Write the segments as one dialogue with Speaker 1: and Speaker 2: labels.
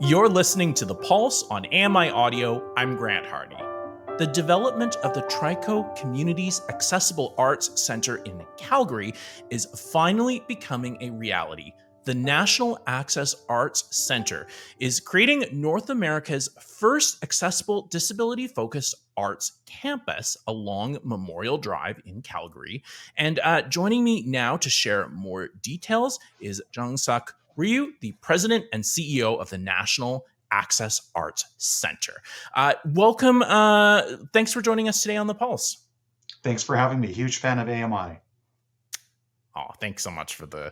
Speaker 1: You're listening to The Pulse on AMI Audio. I'm Grant Hardy. The development of the Trico Community's Accessible Arts Center in Calgary is finally becoming a reality. The National Access Arts Center is creating North America's first accessible disability-focused arts campus along Memorial Drive in Calgary. And joining me now to share more details is Jung-Suk Ryu, the president and CEO of the National Access Arts Center. Welcome. Thanks for joining us today on The Pulse.
Speaker 2: Thanks for having me. Huge fan of AMI.
Speaker 1: Oh, thanks so much for the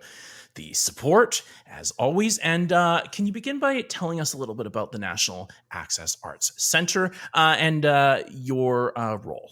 Speaker 1: support, as always. And can you begin by telling us a little bit about the National Access Arts Center and your role?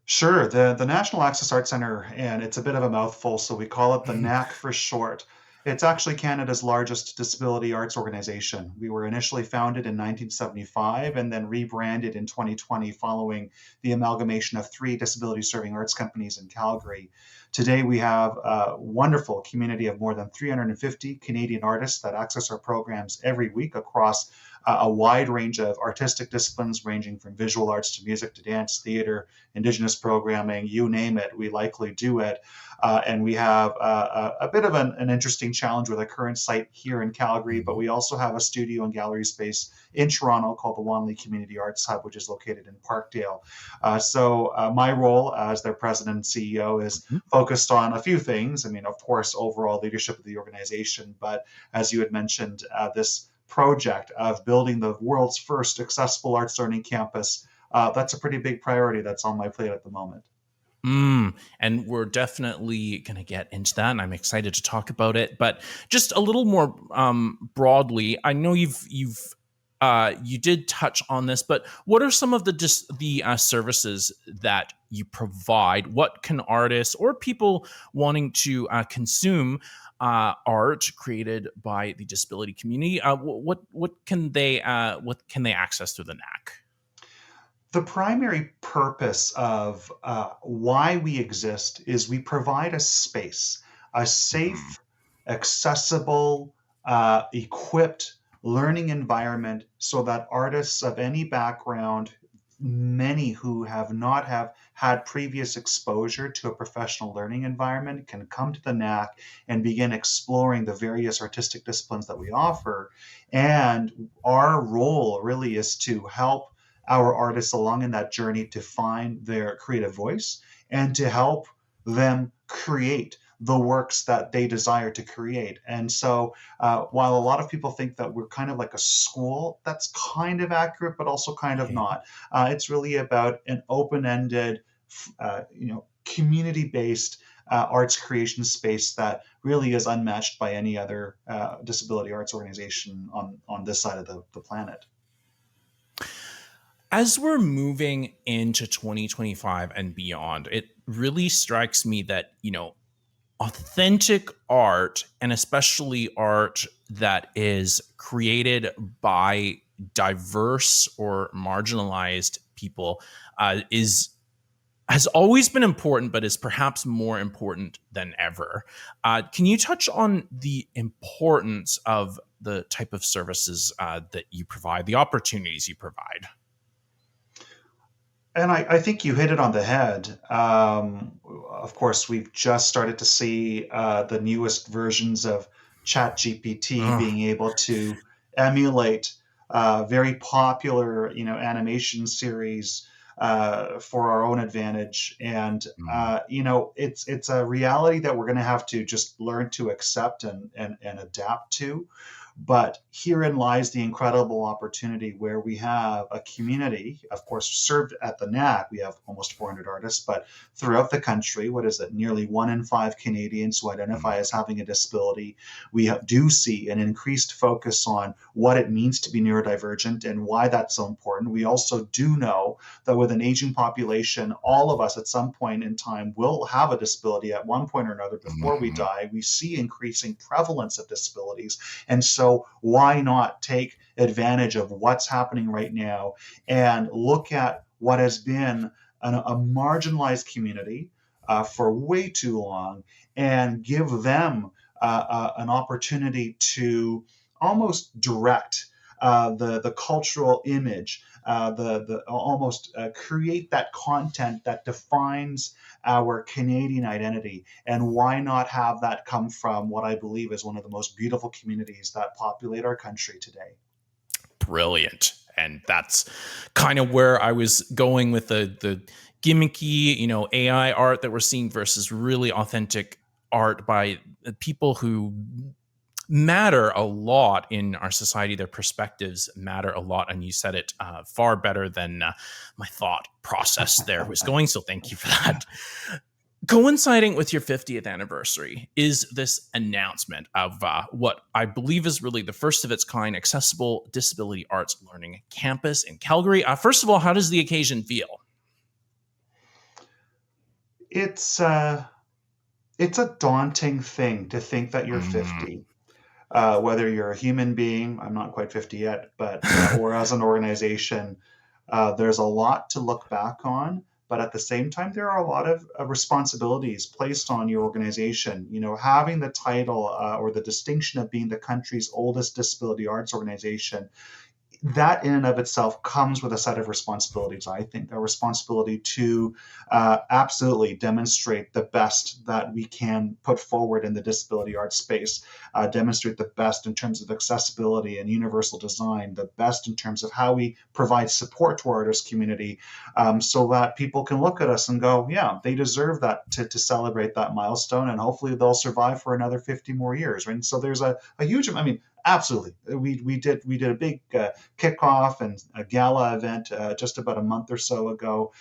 Speaker 2: Sure. The National Access Arts Center, and it's a bit of a mouthful, so we call it the NAC for short. It's actually Canada's largest disability arts organization. We were initially founded in 1975 and then rebranded in 2020 following the amalgamation of 3 disability-serving arts companies in Calgary. Today, we have a wonderful community of more than 350 Canadian artists that access our programs every week across a wide range of artistic disciplines, ranging from visual arts to music to dance, theater, Indigenous programming, you name it, we likely do it. And we have a bit of an interesting challenge with our current site here in Calgary, but we also have a studio and gallery space in Toronto called the Wanley Community Arts Hub, which is located in Parkdale. So my role as their president and CEO is focused on a few things. I mean, of course, overall leadership of the organization, but as you had mentioned, this project of building the world's first accessible arts learning campus, that's a pretty big priority that's on my plate at the moment.
Speaker 1: And we're definitely going to get into that, and I'm excited to talk about it. But just a little more broadly, I know you did touch on this, but what are some of the services that you provide? What can artists or people wanting to consume art created by the disability community? What can they access through the NAC?
Speaker 2: The primary purpose of why we exist is we provide a space, a safe, accessible, equipped learning environment so that artists of any background, many who have not had previous exposure to a professional learning environment, can come to the NAC and begin exploring the various artistic disciplines that we offer. And our role really is to help our artists along in that journey to find their creative voice and to help them create the works that they desire to create. And so while a lot of people think that we're kind of like a school, that's kind of accurate, but also kind of not. It's really about an open-ended, community-based arts creation space that really is unmatched by any other disability arts organization on this side of the planet.
Speaker 1: As we're moving into 2025 and beyond, it really strikes me that, authentic art, and especially art that is created by diverse or marginalized people, has always been important, but is perhaps more important than ever. Can you touch on the importance of the type of services that you provide, the opportunities you provide?
Speaker 2: And I think you hit it on the head. Of course, we've just started to see the newest versions of ChatGPT being able to emulate very popular, animation series for our own advantage. And it's a reality that we're going to have to just learn to accept and adapt to. But herein lies the incredible opportunity where we have a community, of course, served at the NAC. We have almost 400 artists, but throughout the country, what is it? Nearly 1 in 5 Canadians who identify as having a disability. We do see an increased focus on what it means to be neurodivergent and why that's so important. We also do know that with an aging population, all of us at some point in time will have a disability at one point or another before we die. We see increasing prevalence of disabilities. And so why not take advantage of what's happening right now and look at what has been a marginalized community for way too long and give them an opportunity to almost direct the cultural image, the almost create that content that defines our Canadian identity. And why not have that come from what I believe is one of the most beautiful communities that populate our country today?
Speaker 1: Brilliant. And that's kind of where I was going with the gimmicky, AI art that we're seeing versus really authentic art by people who matter a lot in our society. Their perspectives matter a lot. And you said it far better than my thought process there was going. So thank you for that. Coinciding with your 50th anniversary is this announcement of what I believe is really the first of its kind accessible disability arts learning campus in Calgary. First of all, how does the occasion feel?
Speaker 2: It's it's a daunting thing to think that you're
Speaker 1: Mm.
Speaker 2: 50. Whether you're a human being, I'm not quite 50 yet, but or as an organization, there's a lot to look back on. But at the same time, there are a lot of responsibilities placed on your organization. Having the title or the distinction of being the country's oldest disability arts organization, that in and of itself comes with a set of responsibilities. I think a responsibility to absolutely demonstrate the best that we can put forward in the disability art space, demonstrate the best in terms of accessibility and universal design, the best in terms of how we provide support to our artist community, so that people can look at us and go, yeah, they deserve that to celebrate that milestone, and hopefully they'll survive for another 50 more years. Right? And so there's a huge, I mean, absolutely. We did a big kickoff and a gala event just about a month or so ago.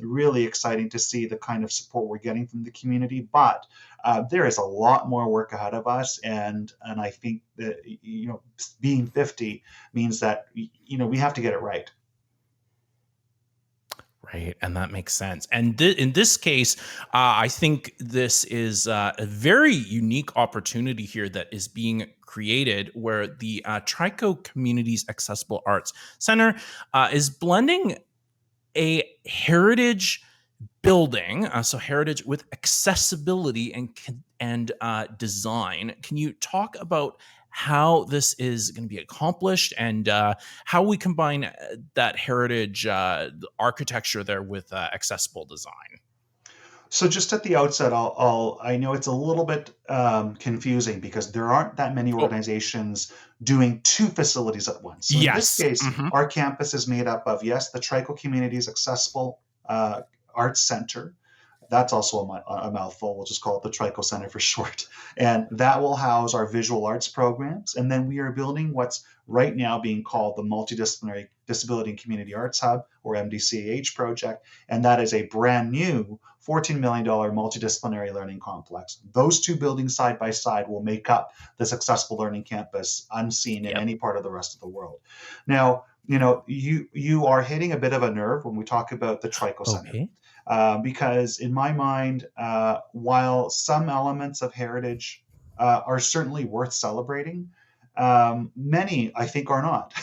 Speaker 2: Really exciting to see the kind of support we're getting from the community, but there is a lot more work ahead of us, and I think that being 50 means that we have to get it right.
Speaker 1: Right, and that makes sense. And in this case, I think this is a very unique opportunity here that is being created, where the Trico Communities Accessible Arts Center is blending a heritage building, so heritage with accessibility and design. Can you talk about how this is going to be accomplished and how we combine that heritage architecture there with accessible design?
Speaker 2: So just at the outset, I know it's a little bit confusing because there aren't that many
Speaker 1: Oh,
Speaker 2: organizations doing two facilities at once. So in this
Speaker 1: yes.
Speaker 2: case,
Speaker 1: Hmm.
Speaker 2: our campus is made up of, yes, the Trico Communities Accessible Arts Center. That's also a mouthful. We'll just call it the Trico Center for short. And that will house our visual arts programs. And then we are building what's right now being called the Multidisciplinary Disability and Community Arts Hub, or MDCAH project. And that is a brand new $14 million multidisciplinary learning complex. Those two buildings side by side will make up this accessible learning campus unseen in
Speaker 1: Yep.
Speaker 2: any part of the rest of the world. Now, you are hitting a bit of a nerve when we talk about the Trico Center.
Speaker 1: Okay.
Speaker 2: Because in my mind, while some elements of heritage are certainly worth celebrating, many I think are not.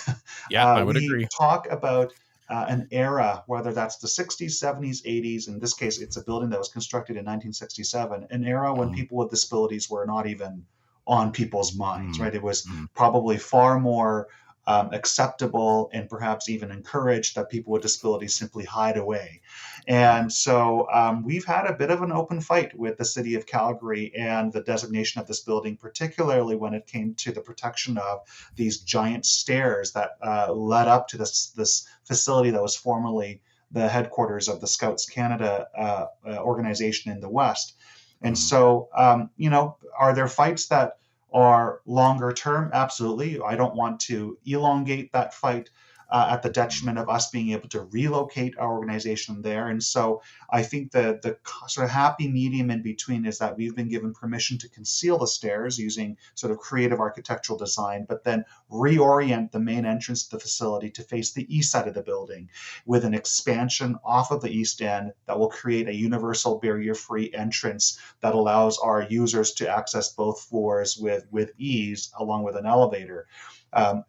Speaker 1: Yeah, I would
Speaker 2: We
Speaker 1: agree.
Speaker 2: talk about an era, whether that's the 60s, 70s, 80s. In this case, it's a building that was constructed in 1967, an era when
Speaker 1: Mm,
Speaker 2: people with disabilities were not even on people's minds,
Speaker 1: mm,
Speaker 2: right? It was
Speaker 1: mm.
Speaker 2: probably far more acceptable and perhaps even encouraged that people with disabilities simply hide away. And so we've had a bit of an open fight with the city of Calgary and the designation of this building, particularly when it came to the protection of these giant stairs that led up to this facility that was formerly the headquarters of the Scouts Canada organization in the West. And
Speaker 1: Mm.
Speaker 2: so, are there fights that are longer term? Absolutely. I don't want to elongate that fight at the
Speaker 1: Mm.
Speaker 2: detriment of us being able to relocate our organization there. And so I think the sort of happy medium in between is that we've been given permission to conceal the stairs using sort of creative architectural design, but then reorient the main entrance to the facility to face the east side of the building with an expansion off of the east end that will create a universal barrier-free entrance that allows our users to access both floors with ease, along with an elevator. And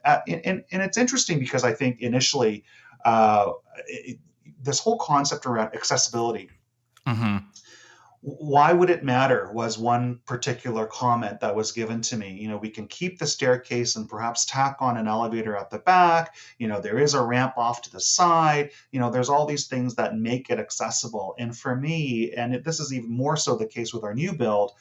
Speaker 2: it's interesting because I think initially uh, this whole concept around accessibility,
Speaker 1: Mhm.
Speaker 2: Why would it matter was one particular comment that was given to me. We can keep the staircase and perhaps tack on an elevator at the back. There is a ramp off to the side. There's all these things that make it accessible. And for me, and this is even more so the case with our new build,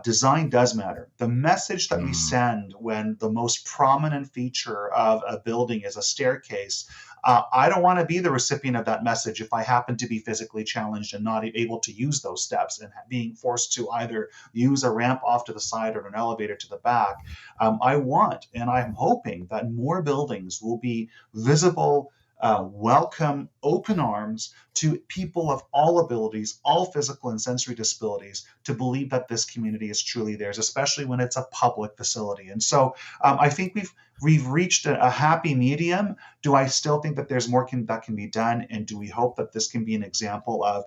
Speaker 2: design does matter. The message that we
Speaker 1: Mm.
Speaker 2: send when the most prominent feature of a building is a staircase, I don't want to be the recipient of that message if I happen to be physically challenged and not able to use those steps and being forced to either use a ramp off to the side or an elevator to the back. I want and I'm hoping that more buildings will be visible, welcome, open arms to people of all abilities, all physical and sensory disabilities, to believe that this community is truly theirs, especially when it's a public facility. And so I think we've reached a happy medium. Do I still think that there's more that can be done? And do we hope that this can be an example of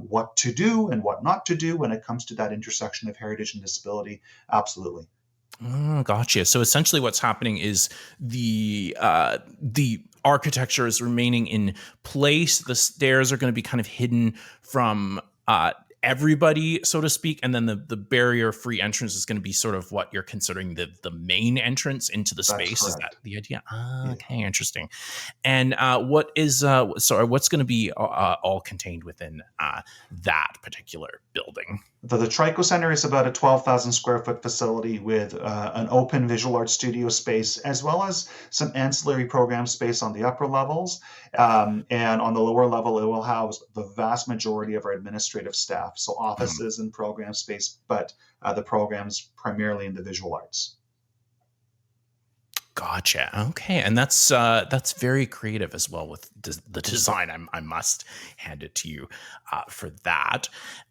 Speaker 2: what to do and what not to do when it comes to that intersection of heritage and disability? Absolutely.
Speaker 1: Oh, gotcha. So essentially, what's happening is the architecture is remaining in place. The stairs are going to be kind of hidden from everybody, so to speak, and then the barrier free entrance is going to be sort of what you're considering the main entrance into the
Speaker 2: That's
Speaker 1: space. Is that
Speaker 2: correct.
Speaker 1: the idea? Ah,
Speaker 2: Yeah.
Speaker 1: okay, interesting. And what's going to be all contained within that particular building?
Speaker 2: The Trico Center is about a 12,000 square foot facility with an open visual arts studio space, as well as some ancillary program space on the upper levels. And on the lower level, it will house the vast majority of our administrative staff, so
Speaker 1: Mhm.
Speaker 2: offices and program space, but the programs primarily in the visual arts.
Speaker 1: Gotcha. Okay, and that's very creative as well with the design. I must hand it to you for that.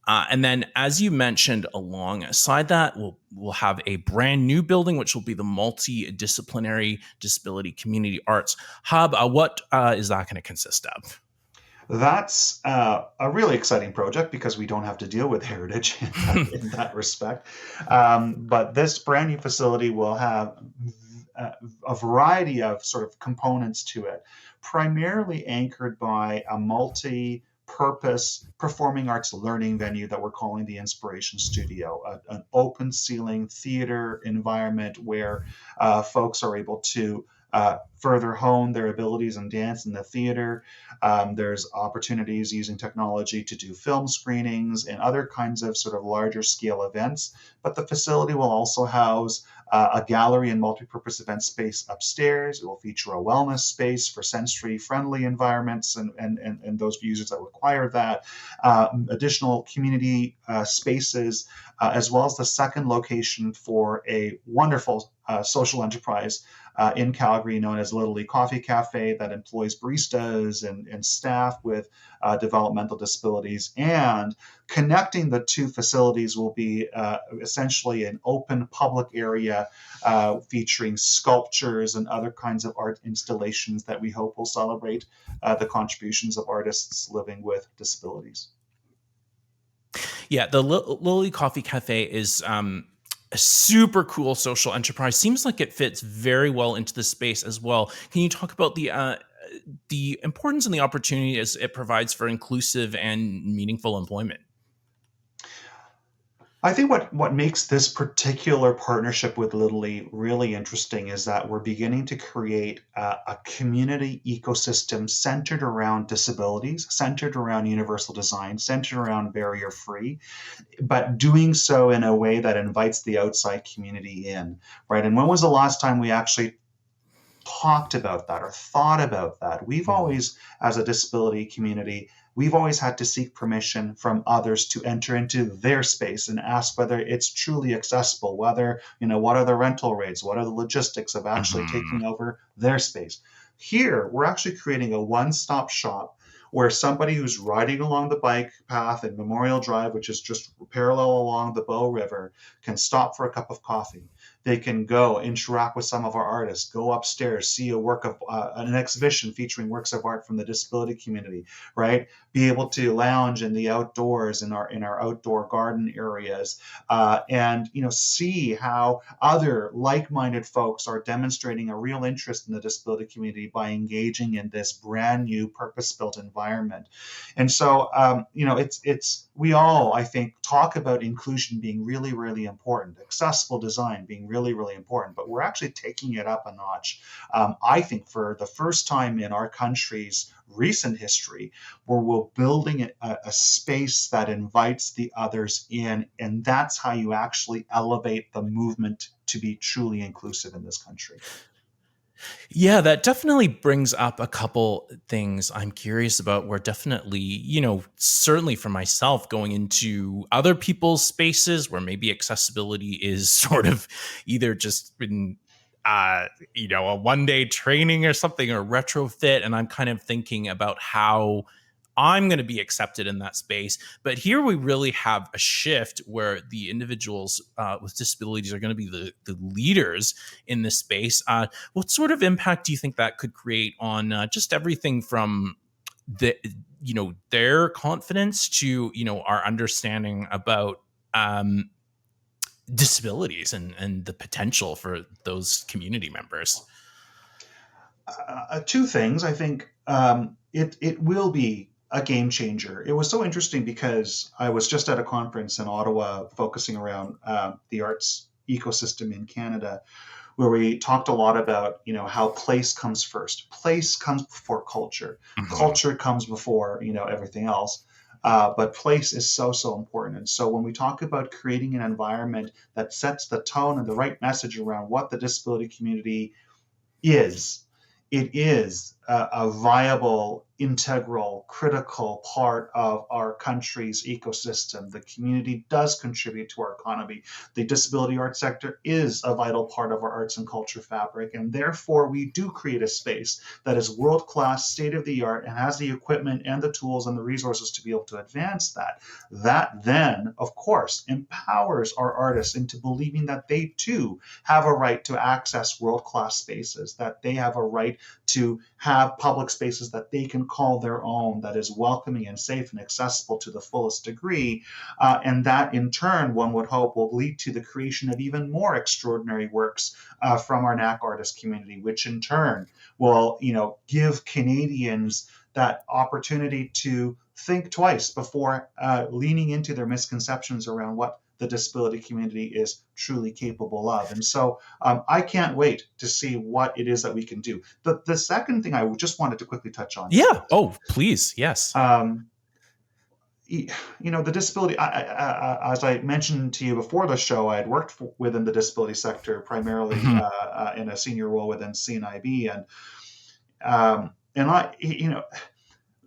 Speaker 1: And then, as you mentioned, alongside that, we'll have a brand new building, which will be the multidisciplinary disability community arts hub. What is that going to consist of?
Speaker 2: That's a really exciting project because we don't have to deal with heritage in that respect. But this brand new facility will have a variety of sort of components to it, primarily anchored by a multi-purpose performing arts learning venue that we're calling the Inspiration Studio, an open ceiling theater environment where folks are able to further hone their abilities in dance in the theater. There's opportunities using technology to do film screenings and other kinds of sort of larger scale events. But the facility will also house a gallery and multi-purpose event space upstairs. It will feature a wellness space for sensory friendly environments and those users that require that. Additional community spaces, as well as the second location for a wonderful social enterprise in Calgary known as Little League Coffee Cafe that employs baristas and staff with developmental disabilities. And connecting the two facilities will be essentially an open public area featuring sculptures and other kinds of art installations that we hope will celebrate the contributions of artists living with disabilities.
Speaker 1: Yeah, the Lily Coffee Cafe is a super cool social enterprise. Seems like it fits very well into the space as well. Can you talk about the importance and the opportunity as it provides for inclusive and meaningful employment?
Speaker 2: I think what makes this particular partnership with Little League really interesting is that we're beginning to create a community ecosystem centered around disabilities, centered around universal design, centered around barrier free, but doing so in a way that invites the outside community in, right? And when was the last time we actually talked about that or thought about that? We've
Speaker 1: Mhm.
Speaker 2: always, as a disability community, we've always had to seek permission from others to enter into their space and ask whether it's truly accessible, whether, what are the rental rates, what are the logistics of actually
Speaker 1: Mhm.
Speaker 2: taking over their space. Here, we're actually creating a one-stop shop where somebody who's riding along the bike path in Memorial Drive, which is just parallel along the Bow River, can stop for a cup of coffee. They can go interact with some of our artists, go upstairs, see a work of an exhibition featuring works of art from the disability community, right? Be able to lounge in the outdoors in our outdoor garden areas, and see how other like-minded folks are demonstrating a real interest in the disability community by engaging in this brand new purpose-built environment. And so, it's we all, I think, talk about inclusion being really, really important, accessible design being really, really important, but we're actually taking it up a notch. I think for the first time in our country's recent history, where we're building a space that invites the others in, and that's how you actually elevate the movement to be truly inclusive in this country.
Speaker 1: Yeah, that definitely brings up a couple things I'm curious about. Where definitely, certainly for myself, going into other people's spaces where maybe accessibility is sort of either just been, a 1 day training or something or retrofit. And I'm kind of thinking about how I'm going to be accepted in that space. But here we really have a shift where the individuals with disabilities are going to be the leaders in this space. What sort of impact do you think that could create on just everything from the their confidence to our understanding about disabilities and the potential for those community members?
Speaker 2: Two things. I think it will be a game changer. It was so interesting because I was just at a conference in Ottawa focusing around the arts ecosystem in Canada, where we talked a lot about how place comes first. Place comes before culture.
Speaker 1: Mhm.
Speaker 2: Culture comes before everything else. But place is so important. And so when we talk about creating an environment that sets the tone and the right message around what the disability community is, it is a viable, integral, critical part of our country's ecosystem. The community does contribute to our economy. The disability art sector is a vital part of our arts and culture fabric, and therefore we do create a space that is world-class, state-of-the-art, and has the equipment and the tools and the resources to be able to advance that. That then, of course, empowers our artists into believing that they too have a right to access world-class spaces, that they have a right to have public spaces that they can call their own, that is welcoming and safe and accessible to the fullest degree. And that in turn, one would hope, will lead to the creation of even more extraordinary works from our NAC artist community, which in turn will, give Canadians that opportunity to think twice before leaning into their misconceptions around what the disability community is truly capable of. And so I can't wait to see what it is that we can do. The second thing I just wanted to quickly touch on is
Speaker 1: Yeah.
Speaker 2: that
Speaker 1: Oh, please. Yes.
Speaker 2: um, the disability, as I mentioned to you before the show, I had worked within the disability sector, primarily
Speaker 1: Mhm.
Speaker 2: in a senior role within CNIB. And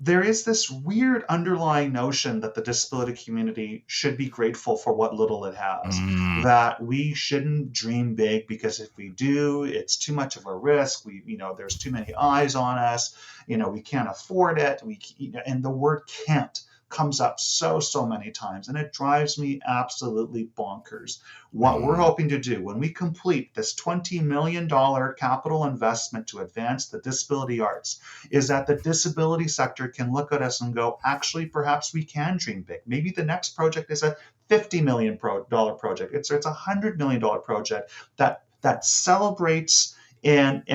Speaker 2: there is this weird underlying notion that the disability community should be grateful for what little it has,
Speaker 1: Mm.
Speaker 2: that we shouldn't dream big because if we do, it's too much of a risk. There's too many eyes on us. We can't afford it. And the word can't comes up so many times, and it drives me absolutely bonkers. What we're
Speaker 1: Mm.
Speaker 2: hoping to do when we complete this $20 million capital investment to advance the disability arts is that the disability sector can look at us and go, actually, perhaps we can dream big. Maybe the next project is a $50 million project. It's a $100 million project that celebrates and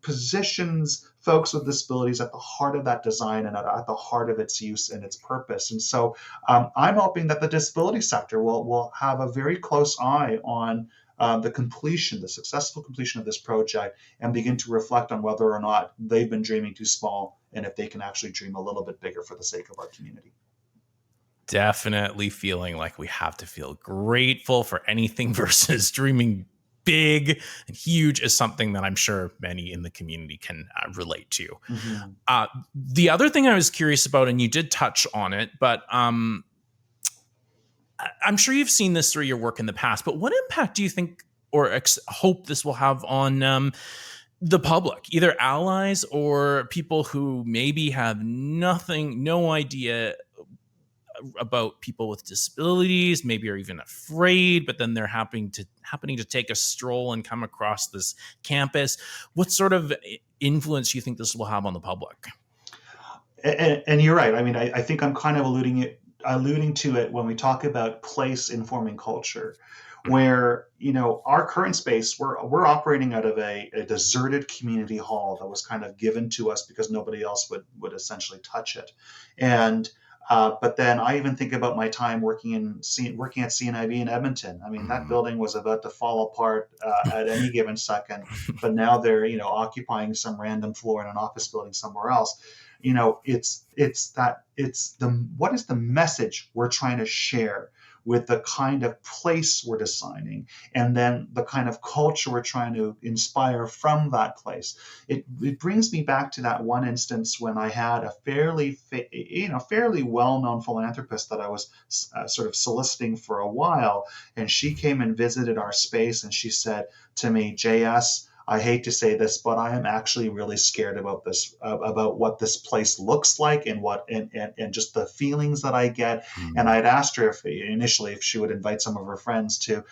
Speaker 2: positions folks with disabilities at the heart of that design and at the heart of its use and its purpose. And so I'm hoping that the disability sector will have a very close eye on the successful completion of this project, and begin to reflect on whether or not they've been dreaming too small and if they can actually dream a little bit bigger for the sake of our community.
Speaker 1: Definitely feeling like we have to feel grateful for anything versus dreaming big and huge is something that I'm sure many in the community can relate to.
Speaker 2: Mm-hmm.
Speaker 1: The other thing I was curious about, and you did touch on it, but I'm sure you've seen this through your work in the past, but what impact do you think or hope this will have on the public, either allies or people who maybe have no idea about people with disabilities, maybe are even afraid, but then they're happening to take a stroll and come across this campus. What sort of influence do you think this will have on the public?
Speaker 2: And you're right. I mean, I think I'm kind of alluding to it when we talk about place informing culture, where our current space, we're operating out of a deserted community hall that was kind of given to us because nobody else would essentially touch it. And but then I even think about my time working at CNIB in Edmonton. I mean, that building was about to fall apart at any given second, but now they're occupying some random floor in an office building somewhere else. What is the message we're trying to share with the kind of place we're designing, and then the kind of culture we're trying to inspire from that place. It brings me back to that one instance when I had a fairly well-known philanthropist that I was sort of soliciting for a while, and she came and visited our space, and she said to me, JS, I hate to say this, but I am actually really scared about this, about what this place looks like, and and just the feelings that I get. And I'd asked her initially if she would invite some of her friends to,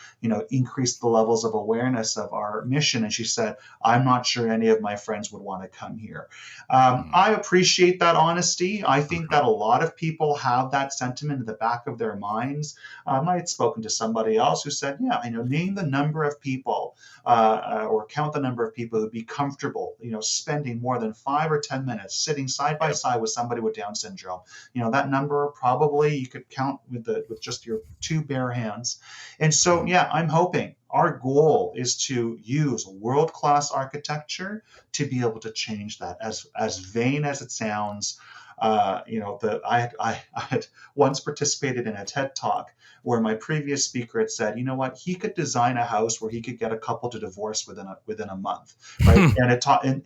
Speaker 2: increase the levels of awareness of our mission. And she said, I'm not sure any of my friends would want to come here. I appreciate that honesty. I think that a lot of people have that sentiment in the back of their minds. I had spoken to somebody else who said, yeah, name the number of people or count the number of people who'd be comfortable, spending more than 5 or 10 minutes sitting side by side with somebody with Down syndrome. That number probably you could count with just your two bare hands. And so, yeah, I'm hoping our goal is to use world-class architecture to be able to change that. As vain as it sounds, I had once participated in a TED Talk where my previous speaker had said, he could design a house where he could get a couple to divorce within a month, right?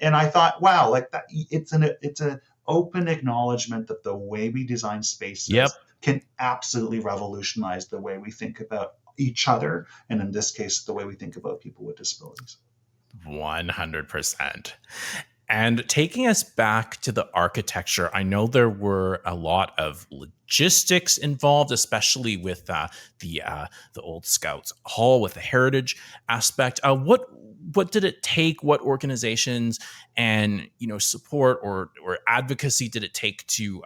Speaker 2: And I thought, wow, like that, it's an open acknowledgement that the way we design spaces can absolutely revolutionize the way we think about each other, and in this case, the way we think about people with disabilities.
Speaker 1: 100%. And taking us back to the architecture, I know there were a lot of logistics involved, especially with the old Scouts Hall with the heritage aspect. What did it take? What organizations and support or advocacy did it take to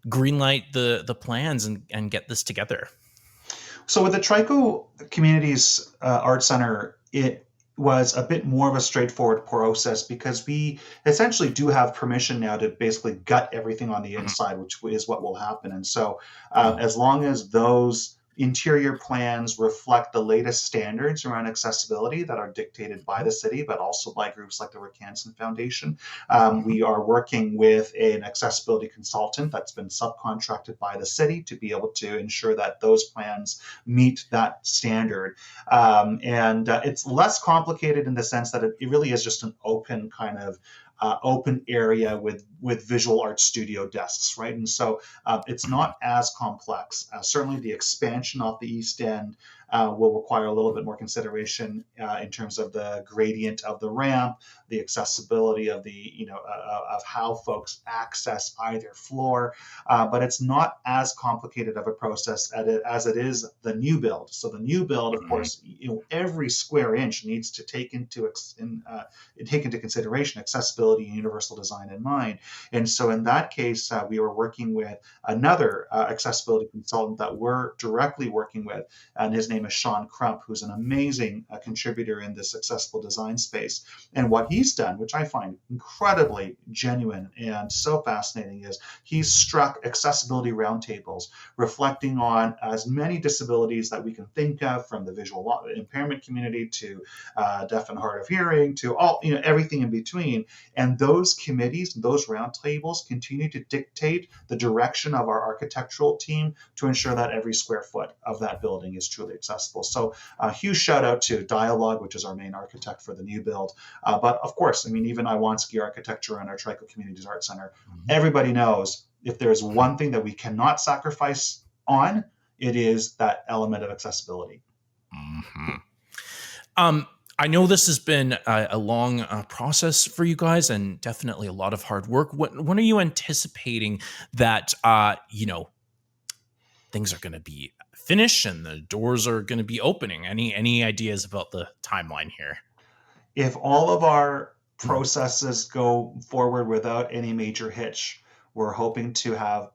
Speaker 1: greenlight the plans and get this together?
Speaker 2: So with the Trico Communities Art Center, it was a bit more of a straightforward process because we essentially do have permission now to basically gut everything on the inside, which is what will happen. And so as long as those interior plans reflect the latest standards around accessibility that are dictated by the city, but also by groups like the Rick Hansen Foundation. We are working with an accessibility consultant that's been subcontracted by the city to be able to ensure that those plans meet that standard. And it's less complicated in the sense that it really is just an open kind of open area with visual art studio desks, right? And so it's not as complex. Certainly the expansion off the East End will require a little bit more consideration in terms of the gradient of the ramp, the accessibility of of how folks access either floor, but it's not as complicated of a process as it is the new build. So the new build, of course, every square inch needs to take into consideration accessibility and universal design in mind. And so in that case, we were working with another accessibility consultant that we're directly working with, and his name is Sean Crump, who's an amazing contributor in this accessible design space. And what he's done, which I find incredibly genuine and so fascinating, is he's struck accessibility roundtables reflecting on as many disabilities that we can think of, from the visual impairment community to deaf and hard of hearing to all, everything in between. And those committees, those roundtables continue to dictate the direction of our architectural team to ensure that every square foot of that building is truly accessible. So a huge shout out to Dialogue, which is our main architect for the new build. But of course, even Iwanski Architecture and our Trico Communities Art Center, everybody knows if there's one thing that we cannot sacrifice on, it is that element of accessibility.
Speaker 1: I know this has been a long process for you guys, and definitely a lot of hard work. When are you anticipating that things are going to be finished and the doors are going to be opening? Any ideas about the timeline here?
Speaker 2: If all of our
Speaker 1: Mhm.
Speaker 2: processes go forward without any major hitch, we're hoping to have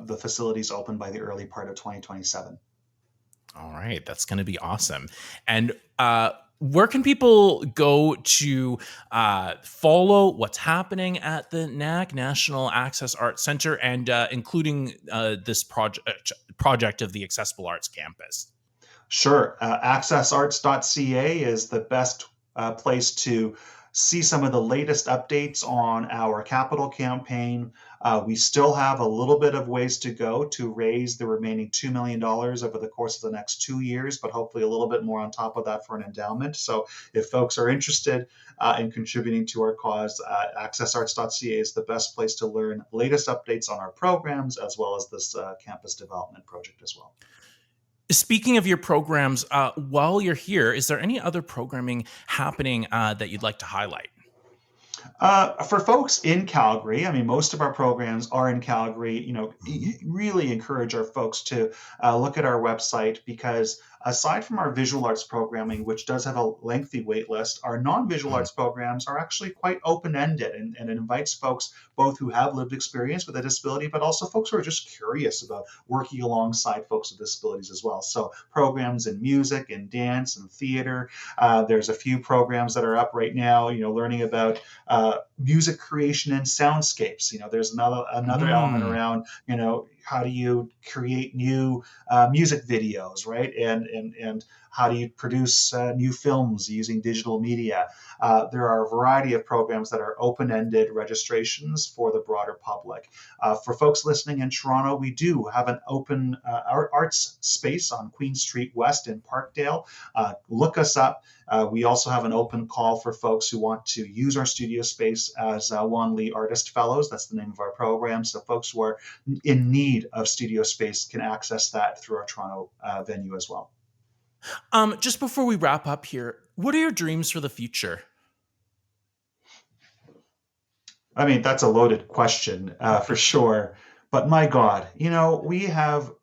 Speaker 2: the facilities open by the early part of 2027.
Speaker 1: All right, that's going to be awesome. And where can people go to follow what's happening at the NAC National Access Arts Center, and including this project of the Accessible Arts Campus?
Speaker 2: Sure. Accessarts.ca is the best place to see some of the latest updates on our capital campaign. We still have a little bit of ways to go to raise the remaining $2 million over the course of the next 2 years, but hopefully a little bit more on top of that for an endowment. So if folks are interested in contributing to our cause, accessarts.ca is the best place to learn latest updates on our programs as well as this campus development project as well.
Speaker 1: Speaking of your programs, while you're here, is there any other programming happening that you'd like to highlight?
Speaker 2: For folks in Calgary, I mean, most of our programs are in Calgary. Really encourage our folks to look at our website because aside from our visual arts programming, which does have a lengthy wait list, our non-visual
Speaker 1: Mhm.
Speaker 2: arts programs are actually quite open-ended and it invites folks both who have lived experience with a disability, but also folks who are just curious about working alongside folks with disabilities as well. So programs in music and dance and theater. There's a few programs that are up right now, learning about music creation and soundscapes. There's another element
Speaker 1: Mm.
Speaker 2: around, how do you create new music videos, right? And how do you produce new films using digital media? There are a variety of programs that are open-ended registrations for the broader public. For folks listening in Toronto, we do have an open arts space on Queen Street West in Parkdale. Look us up. We also have an open call for folks who want to use our studio space as Juan Lee Artist Fellows. That's the name of our program. So folks who are in need of studio space can access that through our Toronto venue as well.
Speaker 1: Just before we wrap up here, what are your dreams for the future?
Speaker 2: I mean, that's a loaded question for sure. But my God, we have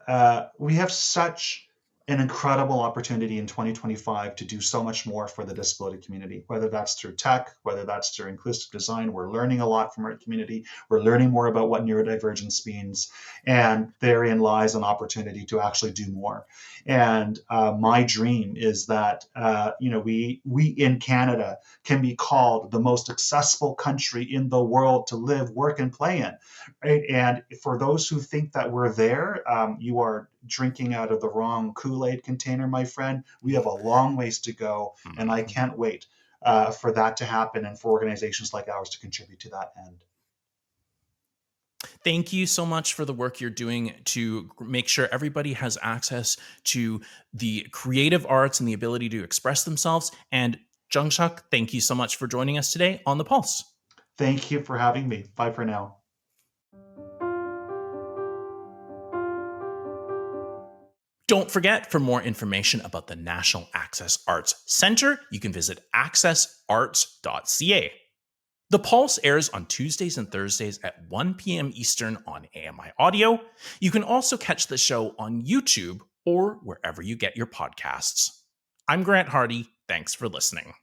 Speaker 2: such an incredible opportunity in 2025 to do so much more for the disability community. Whether that's through tech, whether that's through inclusive design, we're learning a lot from our community. We're learning more about what neurodivergence means, and therein lies an opportunity to actually do more. And my dream is that we in Canada can be called the most accessible country in the world to live, work, and play in. Right? And for those who think that we're there, you are drinking out of the wrong Kool-Aid container, my friend. We have a long ways to go, and I
Speaker 1: Mhm.
Speaker 2: can't wait for that to happen and for organizations like ours to contribute to that end.
Speaker 1: Thank you so much for the work you're doing to make sure everybody has access to the creative arts and the ability to express themselves. And Jung-Suk, thank you so much for joining us today on The Pulse.
Speaker 2: Thank you for having me. Bye for now.
Speaker 1: Don't forget, for more information about the National Access Arts Center, you can visit accessarts.ca. The Pulse airs on Tuesdays and Thursdays at 1 p.m. Eastern on AMI Audio. You can also catch the show on YouTube or wherever you get your podcasts. I'm Grant Hardy. Thanks for listening.